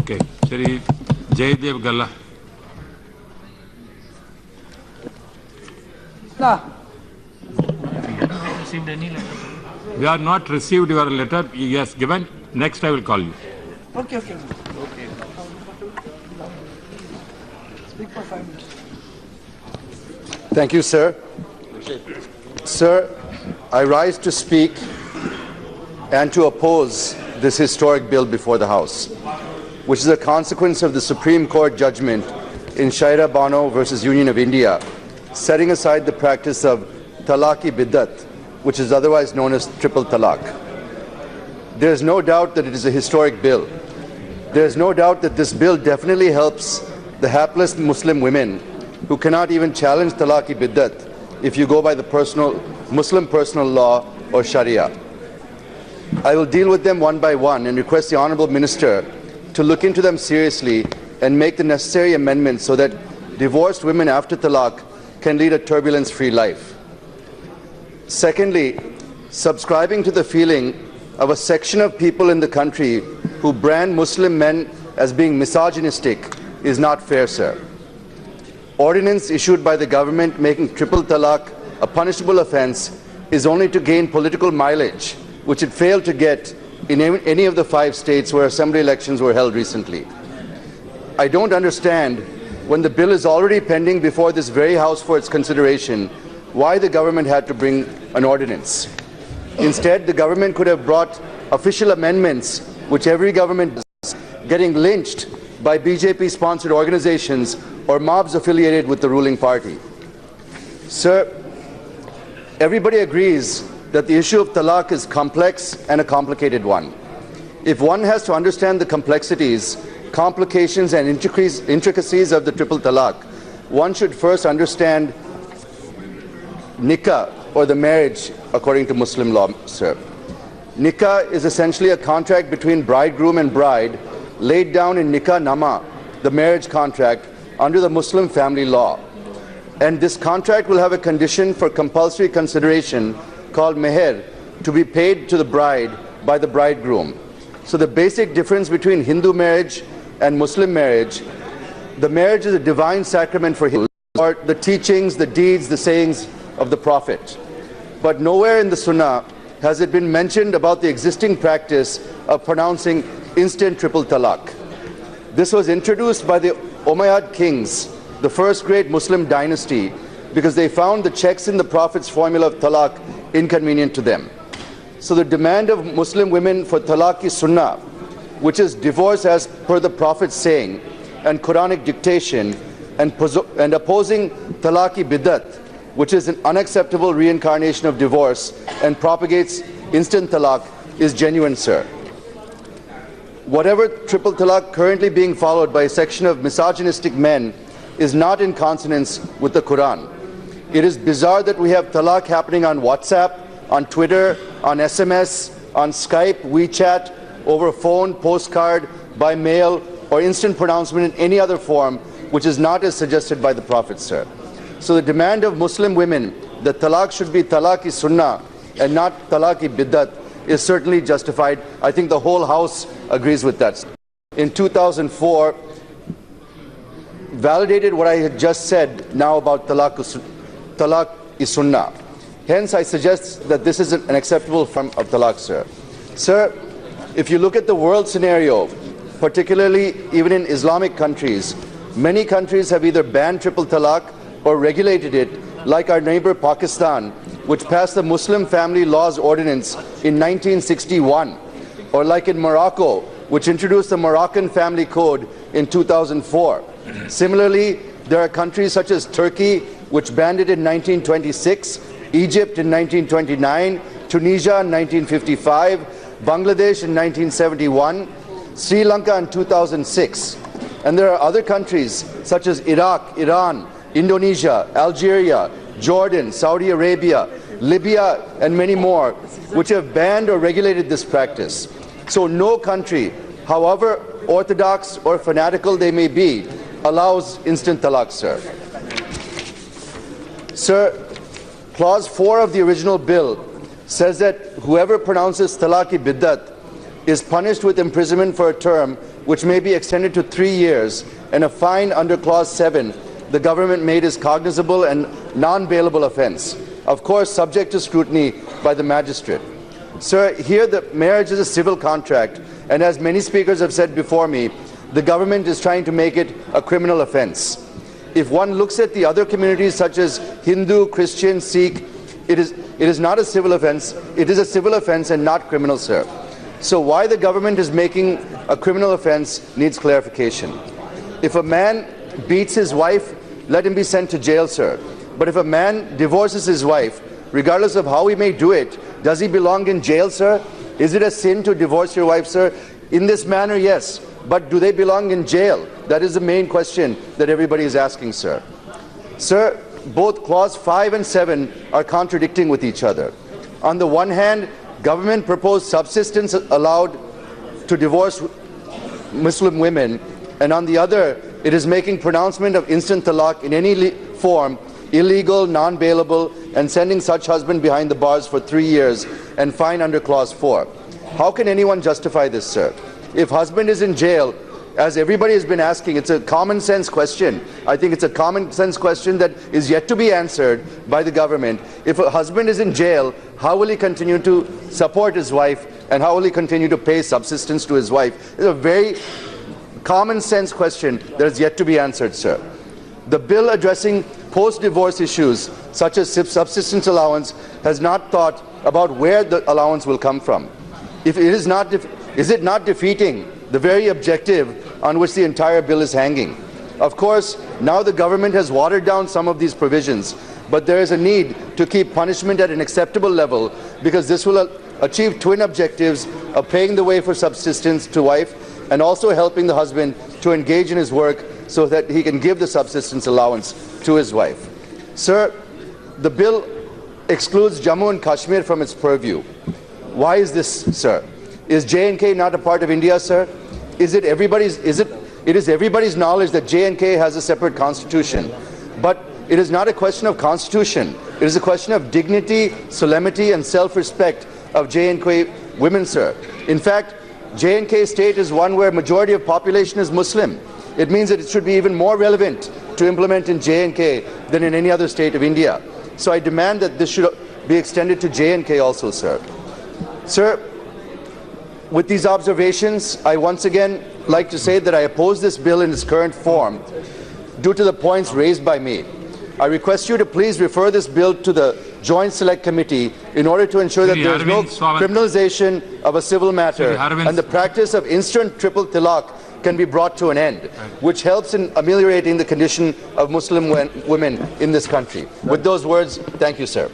Okay. Shri Jaydev Galla. Received any letter? We have not received your letter. Yes, given. Next I will call you. Okay. Speak for 5 minutes. Thank you, sir. Sir, I rise to speak and to oppose this historic bill before the House, which is a consequence of the Supreme Court judgment in Shaira Bano versus Union of India, setting aside the practice of talaq-i-biddat, which is otherwise known as triple talaq. There is no doubt that it is a historic bill. There is no doubt that this bill definitely helps the hapless Muslim women who cannot even challenge talaq-i-biddat if you go by the Muslim personal law or Sharia. I will deal with them one by one and request the Honourable Minister to look into them seriously and make the necessary amendments so that divorced women after talaq can lead a turbulence-free life. Secondly, subscribing to the feeling of a section of people in the country who brand Muslim men as being misogynistic is not fair, sir. Ordinance issued by the government making triple talaq a punishable offence is only to gain political mileage, which it failed to get in any of the 5 states where assembly elections were held recently. I don't understand, when the bill is already pending before this very House for its consideration, why the government had to bring an ordinance. Instead, the government could have brought official amendments, which every government does, getting lynched by BJP-sponsored organizations or mobs affiliated with the ruling party. Sir, everybody agrees that the issue of talaq is complex and a complicated one. If one has to understand the complexities, complications and intricacies of the triple talaq, one should first understand nikah, or the marriage according to Muslim law, sir. Nikah is essentially a contract between bridegroom and bride laid down in nikah nama, the marriage contract, under the Muslim family law. And this contract will have a condition for compulsory consideration called meher to be paid to the bride by the bridegroom. So the basic difference between Hindu marriage and Muslim marriage, the marriage is a divine sacrament for Hindus, or the teachings, the deeds, the sayings of the Prophet. But nowhere in the Sunnah has it been mentioned about the existing practice of pronouncing instant triple talaq. This was introduced by the Umayyad kings, the first great Muslim dynasty, because they found the checks in the Prophet's formula of talaq inconvenient to them. So the demand of Muslim women for talaq-i-sunnah, which is divorce as per the Prophet's saying and Quranic dictation, and opposing talaq-i-biddat, which is an unacceptable reincarnation of divorce and propagates instant talaq, is genuine, sir. Whatever triple talaq currently being followed by a section of misogynistic men is not in consonance with the Quran. It is bizarre that we have talaq happening on WhatsApp, on Twitter, on SMS, on Skype, WeChat, over phone, postcard, by mail, or instant pronouncement in any other form, which is not as suggested by the Prophet, sir. So the demand of Muslim women that talaq should be talaq-i-sunnah and not talaq-i-biddat is certainly justified. I think the whole House agrees with that. In 2004, validated what I had just said now about talaq-i-sunnah. Hence, I suggest that this is an acceptable form of talaq, sir. Sir, if you look at the world scenario, particularly even in Islamic countries, many countries have either banned triple talaq or regulated it, like our neighbor Pakistan, which passed the Muslim Family Laws Ordinance in 1961, or like in Morocco, which introduced the Moroccan Family Code in 2004. Similarly, there are countries such as Turkey, which banned it in 1926, Egypt in 1929, Tunisia in 1955, Bangladesh in 1971, Sri Lanka in 2006. And there are other countries such as Iraq, Iran, Indonesia, Algeria, Jordan, Saudi Arabia, Libya, and many more, which have banned or regulated this practice. So no country, however orthodox or fanatical they may be, allows instant talaq, sir. Sir, Clause 4 of the original bill says that whoever pronounces talaq-i-biddat is punished with imprisonment for a term which may be extended to 3 years, and a fine under Clause 7, the government made is cognizable and non-bailable offence, of course subject to scrutiny by the magistrate. Sir, here the marriage is a civil contract, and as many speakers have said before me, the government is trying to make it a criminal offence. If one looks at the other communities such as Hindu, Christian, Sikh, it is not a civil offence. It is a civil offence and not criminal, sir. So why the government is making a criminal offence needs clarification. If a man beats his wife, let him be sent to jail, sir. But if a man divorces his wife, regardless of how he may do it, does he belong in jail, sir? Is it a sin to divorce your wife, sir? In this manner, yes. But do they belong in jail? That is the main question that everybody is asking, sir. Sir, both Clause 5 and 7 are contradicting with each other. On the one hand, government proposed subsistence allowed to divorce Muslim women, and on the other, it is making pronouncement of instant talaq in any form illegal, non-bailable, and sending such husband behind the bars for 3 years and fine under Clause 4. How can anyone justify this, sir? If husband is in jail, as everybody has been asking, it's a common sense question. I think it's a common sense question that is yet to be answered by the government. If a husband is in jail, how will he continue to support his wife, and how will he continue to pay subsistence to his wife? It's a very common sense question that is yet to be answered, sir. The bill addressing post-divorce issues such as subsistence allowance has not thought about where the allowance will come from. If it is not, is it not defeating the very objective on which the entire bill is hanging? Of course, now the government has watered down some of these provisions, but there is a need to keep punishment at an acceptable level, because this will achieve twin objectives of paying the way for subsistence to wife and also helping the husband to engage in his work so that he can give the subsistence allowance to his wife. Sir, the bill excludes Jammu and Kashmir from its purview. Why is this, sir? Is J&K not a part of India, sir? It is everybody's knowledge that J&K has a separate constitution. But it is not a question of constitution. It is a question of dignity, solemnity, and self-respect of J&K women, sir. In fact, J&K state is one where majority of population is Muslim. It means that it should be even more relevant to implement in J&K than in any other state of India. So I demand that this should be extended to J&K also, sir. Sir, with these observations, I once again like to say that I oppose this bill in its current form due to the points raised by me. I request you to please refer this bill to the Joint Select Committee in order to ensure that there is no criminalization of a civil matter and the practice of instant triple talaq can be brought to an end, which helps in ameliorating the condition of Muslim women in this country. With those words, thank you, sir.